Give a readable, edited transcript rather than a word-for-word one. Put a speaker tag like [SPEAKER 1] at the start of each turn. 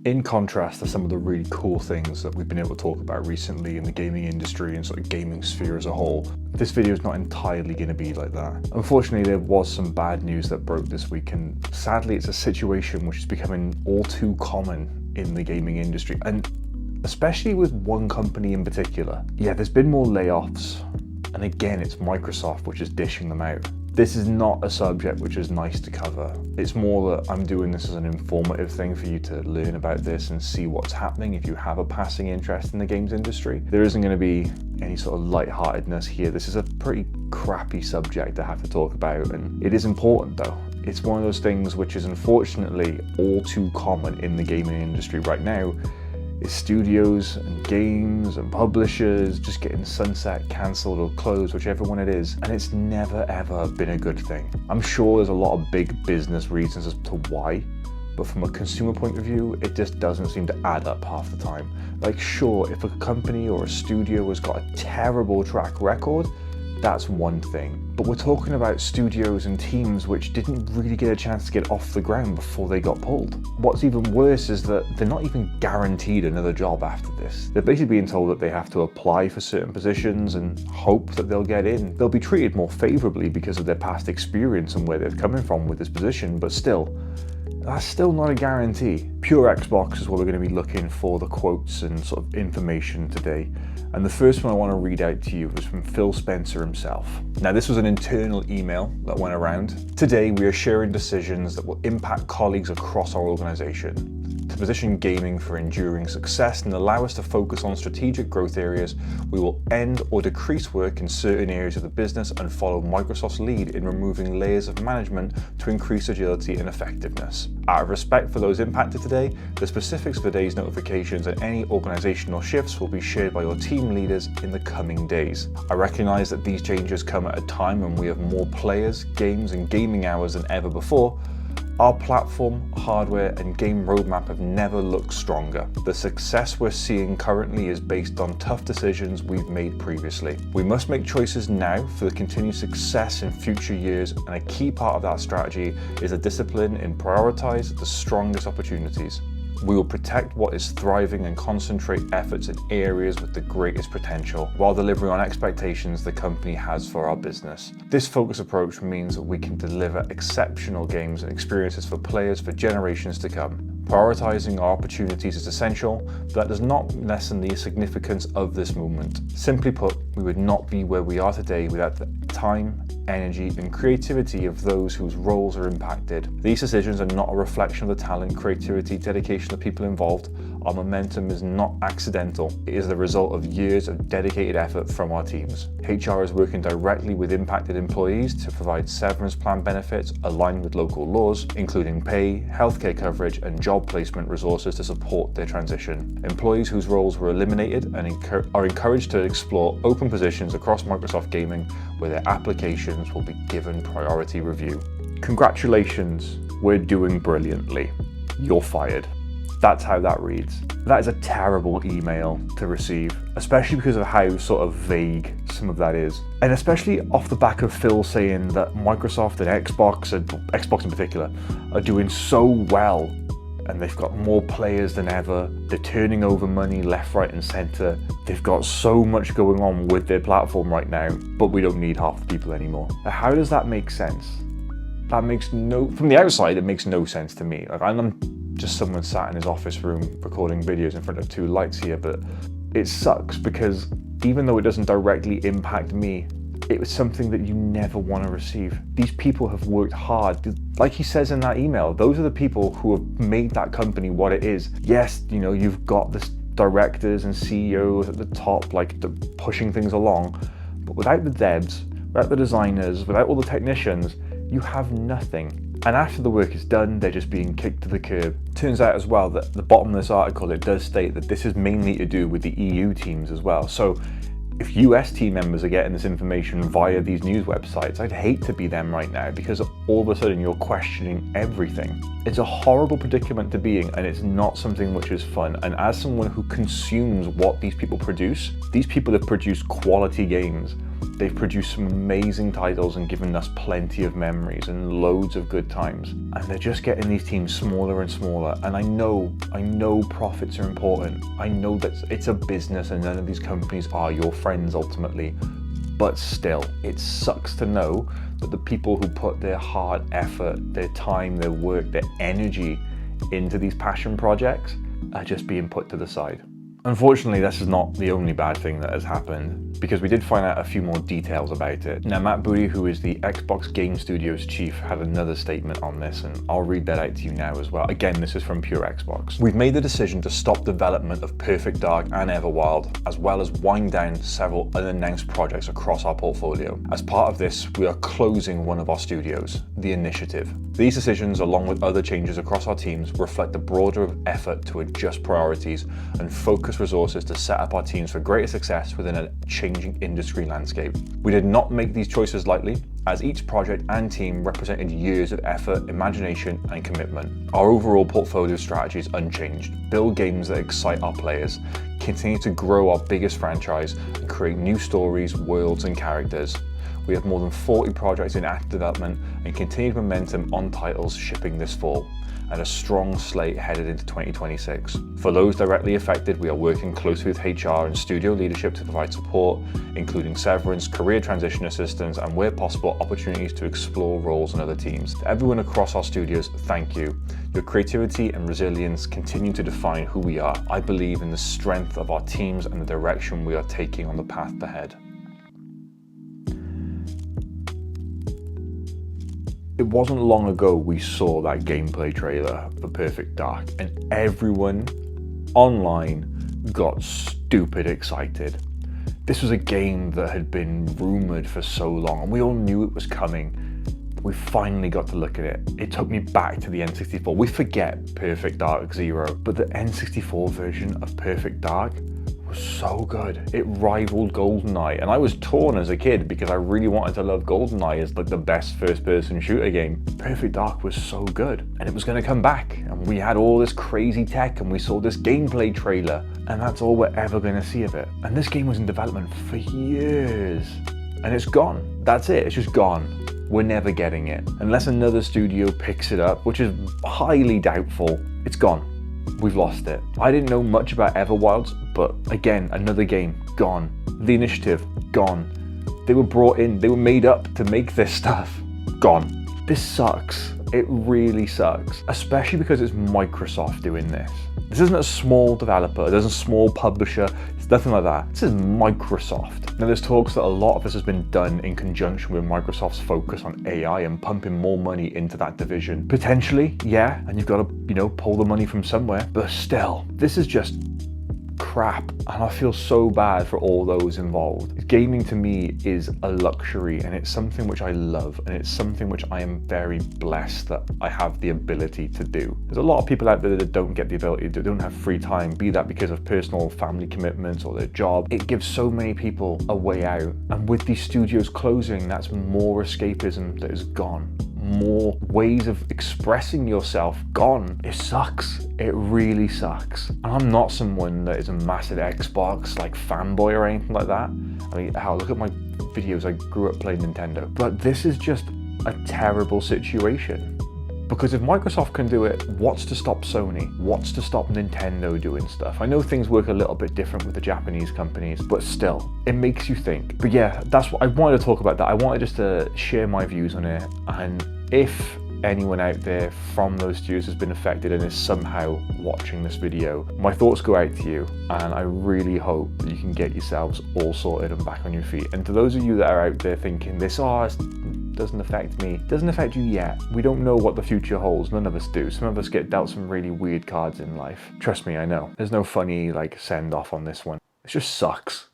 [SPEAKER 1] In contrast to some of the really cool things that we've been able to talk about recently in the gaming industry and sort of gaming sphere as a whole, this video is not entirely going to be like that. Unfortunately, there was some bad news that broke this week, and sadly it's a situation which is becoming all too common in the gaming industry, and especially with one company in particular. Yeah, there's been more layoffs, and again, it's Microsoft which is dishing them out. This is not a subject which is nice to cover. It's more that I'm doing this as an informative thing for you to learn about this and see what's happening if you have a passing interest in the games industry. There isn't going to be any sort of lightheartedness here. This is a pretty crappy subject to have to talk about, and it is important though. It's one of those things which is unfortunately all too common in the gaming industry right now. Is studios and games and publishers just getting sunset, cancelled or closed, whichever one it is, and it's never ever been a good thing. I'm sure there's a lot of big business reasons as to why, but from a consumer point of view, it just doesn't seem to add up half the time. Like sure, if a company or a studio has got a terrible track record, that's one thing. But we're talking about studios and teams which didn't really get a chance to get off the ground before they got pulled. What's even worse is that they're not even guaranteed another job after this. They're basically being told that they have to apply for certain positions and hope that they'll get in. They'll be treated more favorably because of their past experience and where they're coming from with this position, but still, that's still not a guarantee. Pure Xbox is where we're going to be looking for the quotes and sort of information today. And the first one I want to read out to you is from Phil Spencer himself. Now, this was an internal email that went around. Today, we are sharing decisions that will impact colleagues across our organization. To position gaming for enduring success and allow us to focus on strategic growth areas, we will end or decrease work in certain areas of the business and follow Microsoft's lead in removing layers of management to increase agility and effectiveness. Out of respect for those impacted today, the specifics for today's notifications and any organizational shifts will be shared by your team leaders in the coming days. I recognize that these changes come at a time when we have more players, games, and gaming hours than ever before. Our platform, hardware, and game roadmap have never looked stronger. The success we're seeing currently is based on tough decisions we've made previously. We must make choices now for the continued success in future years, and a key part of that strategy is a discipline in prioritize the strongest opportunities. We will protect what is thriving and concentrate efforts in areas with the greatest potential while delivering on expectations the company has for our business. This focused approach means that we can deliver exceptional games and experiences for players for generations to come. Prioritizing our opportunities is essential, but that does not lessen the significance of this movement. Simply put, we would not be where we are today without the time, energy, and creativity of those whose roles are impacted. These decisions are not a reflection of the talent, creativity, dedication of the people involved. Our momentum is not accidental. It is the result of years of dedicated effort from our teams. HR is working directly with impacted employees to provide severance plan benefits aligned with local laws, including pay, healthcare coverage, and job placement resources to support their transition. Employees whose roles were eliminated are encouraged to explore open positions across Microsoft Gaming, where their applications will be given priority review. Congratulations, we're doing brilliantly. You're fired. That's how that reads. That is a terrible email to receive, especially because of how sort of vague some of that is. And especially off the back of Phil saying that Microsoft and Xbox in particular, are doing so well and they've got more players than ever. They're turning over money left, right, and center. They've got so much going on with their platform right now, but we don't need half the people anymore. Now, how does that make sense? That makes from the outside, it makes no sense to me. Like, I'm just someone sat in his office room recording videos in front of two lights here, but it sucks because even though it doesn't directly impact me, it was something that you never want to receive. These people have worked hard. Like he says in that email, those are the people who have made that company what it is. Yes, you know, you've got the directors and CEOs at the top, like pushing things along, but without the devs, without the designers, without all the technicians, you have nothing. And after the work is done, they're just being kicked to the curb. Turns out as well that at the bottom of this article, it does state that this is mainly to do with the EU teams as well. So if US team members are getting this information via these news websites, I'd hate to be them right now, because all of a sudden you're questioning everything. It's a horrible predicament to be in, and it's not something which is fun. And as someone who consumes what these people produce, these people have produced quality games. They've produced some amazing titles and given us plenty of memories and loads of good times. And they're just getting these teams smaller and smaller. And I know profits are important. I know that it's a business and none of these companies are your friends ultimately. But still, it sucks to know that the people who put their hard effort, their time, their work, their energy into these passion projects are just being put to the side. Unfortunately, this is not the only bad thing that has happened, because we did find out a few more details about it. Now, Matt Booty, who is the Xbox Game Studios chief, had another statement on this, and I'll read that out to you now as well. Again, this is from Pure Xbox. We've made the decision to stop development of Perfect Dark and Everwild, as well as wind down several unannounced projects across our portfolio. As part of this, we are closing one of our studios, The Initiative. These decisions, along with other changes across our teams, reflect a broader effort to adjust priorities and focus resources to set up our teams for greater success within a changing industry landscape. We did not make these choices lightly, as each project and team represented years of effort, imagination, and commitment. Our overall portfolio strategy is unchanged: build games that excite our players, continue to grow our biggest franchise, and create new stories, worlds, and characters. We have more than 40 projects in active development and continued momentum on titles shipping this fall, and a strong slate headed into 2026. For those directly affected, we are working closely with HR and studio leadership to provide support, including severance, career transition assistance, and where possible, opportunities to explore roles in other teams. To everyone across our studios, thank you. Your creativity and resilience continue to define who we are. I believe in the strength of our teams and the direction we are taking on the path ahead. It wasn't long ago we saw that gameplay trailer for Perfect Dark, and everyone online got stupid excited. This was a game that had been rumored for so long, and we all knew it was coming. We finally got to look at it. It took me back to the N64. We forget Perfect Dark Zero, but the N64 version of Perfect Dark was so good. It rivaled GoldenEye, and I was torn as a kid because I really wanted to love GoldenEye as like the best first-person shooter game. Perfect Dark was so good, and it was going to come back, and we had all this crazy tech, and we saw this gameplay trailer, and that's all we're ever going to see of it. And this game was in development for years, and it's gone. That's it. It's just gone. We're never getting it. Unless another studio picks it up, which is highly doubtful, it's gone. We've lost it. I didn't know much about Everwilds, but again, another game, gone. The Initiative, gone. They were brought in, they were made up to make this stuff, gone. This sucks. It really sucks, especially because it's Microsoft doing this. This isn't a small developer, it isn't a small publisher, it's nothing like that. This is Microsoft. Now there's talks that a lot of this has been done in conjunction with Microsoft's focus on AI and pumping more money into that division. Potentially, yeah, and you've got to, pull the money from somewhere, but still, this is just crap, and I feel so bad for all those involved. Gaming to me is a luxury, and it's something which I love, and it's something which I am very blessed that I have the ability to do. There's a lot of people out there that don't get the ability to do, don't have free time, be that because of personal family commitments or their job. It gives so many people a way out, and with these studios closing, that's more escapism that is gone. More ways of expressing yourself gone. It sucks. It really sucks. And I'm not someone that is a massive Xbox fanboy or anything like that. I mean, look at my videos. I grew up playing Nintendo. But this is just a terrible situation. Because if Microsoft can do it, what's to stop Sony? What's to stop Nintendo doing stuff? I know things work a little bit different with the Japanese companies, but still, it makes you think. But yeah, that's what I wanted to talk about. That I wanted just to share my views on it, and if anyone out there from those studios has been affected and is somehow watching this video, my thoughts go out to you, and I really hope that you can get yourselves all sorted and back on your feet. And to those of you that are out there thinking this, doesn't affect me, doesn't affect you yet. We don't know what the future holds. None of us do. Some of us get dealt some really weird cards in life. Trust me, I know. There's no funny send off on this one. It just sucks.